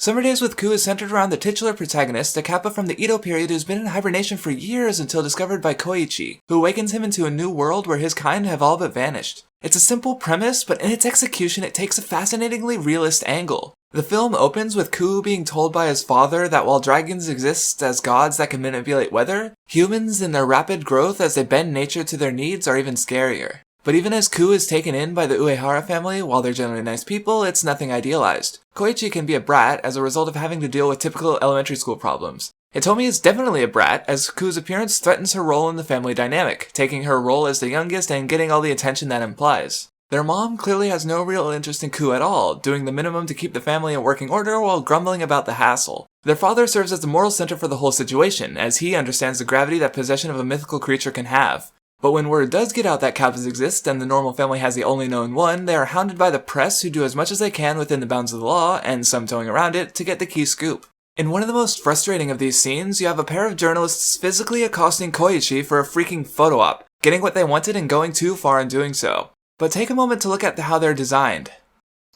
Summer Days with Ku is centered around the titular protagonist, a kappa from the Edo period who's been in hibernation for years until discovered by Koichi, who awakens him into a new world where his kind have all but vanished. It's a simple premise, but in its execution it takes a fascinatingly realist angle. The film opens with Ku being told by his father that while dragons exist as gods that can manipulate weather, humans in their rapid growth as they bend nature to their needs are even scarier. But even as Ku is taken in by the Uehara family, while they're generally nice people, it's nothing idealized. Koichi can be a brat as a result of having to deal with typical elementary school problems. Hitomi is definitely a brat, as Ku's appearance threatens her role in the family dynamic, taking her role as the youngest and getting all the attention that implies. Their mom clearly has no real interest in Ku at all, doing the minimum to keep the family in working order while grumbling about the hassle. Their father serves as the moral center for the whole situation, as he understands the gravity that possession of a mythical creature can have. But when word does get out that kappas exist and the normal family has the only known one, they are hounded by the press who do as much as they can within the bounds of the law, and some towing around it, to get the key scoop. In one of the most frustrating of these scenes, you have a pair of journalists physically accosting Koichi for a freaking photo op, getting what they wanted and going too far in doing so. But take a moment to look at how they're designed.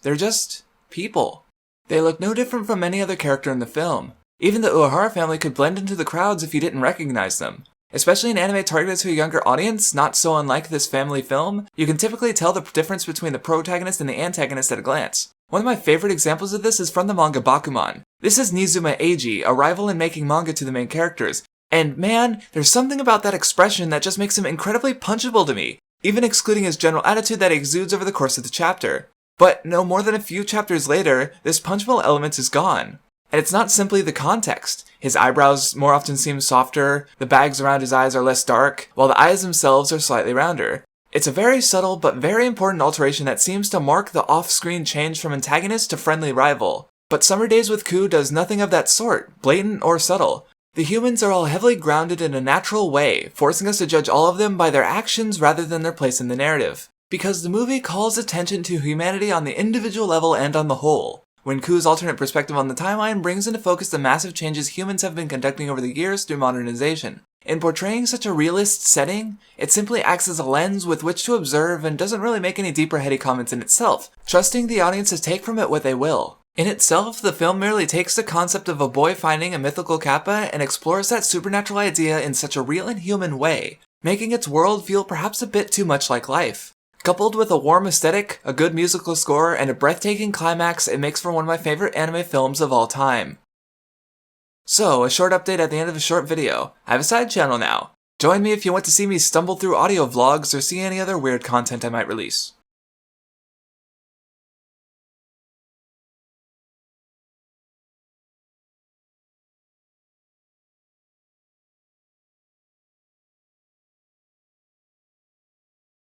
They're just people. They look no different from any other character in the film. Even the Uehara family could blend into the crowds if you didn't recognize them. Especially in anime targeted to a younger audience, not so unlike this family film, you can typically tell the difference between the protagonist and the antagonist at a glance. One of my favorite examples of this is from the manga Bakuman. This is Nizuma Eiji, a rival in making manga to the main characters, and man, there's something about that expression that just makes him incredibly punchable to me, even excluding his general attitude that he exudes over the course of the chapter. But no more than a few chapters later, this punchable element is gone. And it's not simply the context. His eyebrows more often seem softer, the bags around his eyes are less dark, while the eyes themselves are slightly rounder. It's a very subtle but very important alteration that seems to mark the off-screen change from antagonist to friendly rival. But Summer Days with Ku does nothing of that sort, blatant or subtle. The humans are all heavily grounded in a natural way, forcing us to judge all of them by their actions rather than their place in the narrative. Because the movie calls attention to humanity on the individual level and on the whole. When Ku's alternate perspective on the timeline brings into focus the massive changes humans have been conducting over the years through modernization. In portraying such a realist setting, it simply acts as a lens with which to observe and doesn't really make any deeper heady comments in itself, trusting the audience to take from it what they will. In itself, the film merely takes the concept of a boy finding a mythical kappa and explores that supernatural idea in such a real and human way, making its world feel perhaps a bit too much like life. Coupled with a warm aesthetic, a good musical score, and a breathtaking climax, it makes for one of my favorite anime films of all time. So, a short update at the end of a short video. I have a side channel now. Join me if you want to see me stumble through audio vlogs or see any other weird content I might release.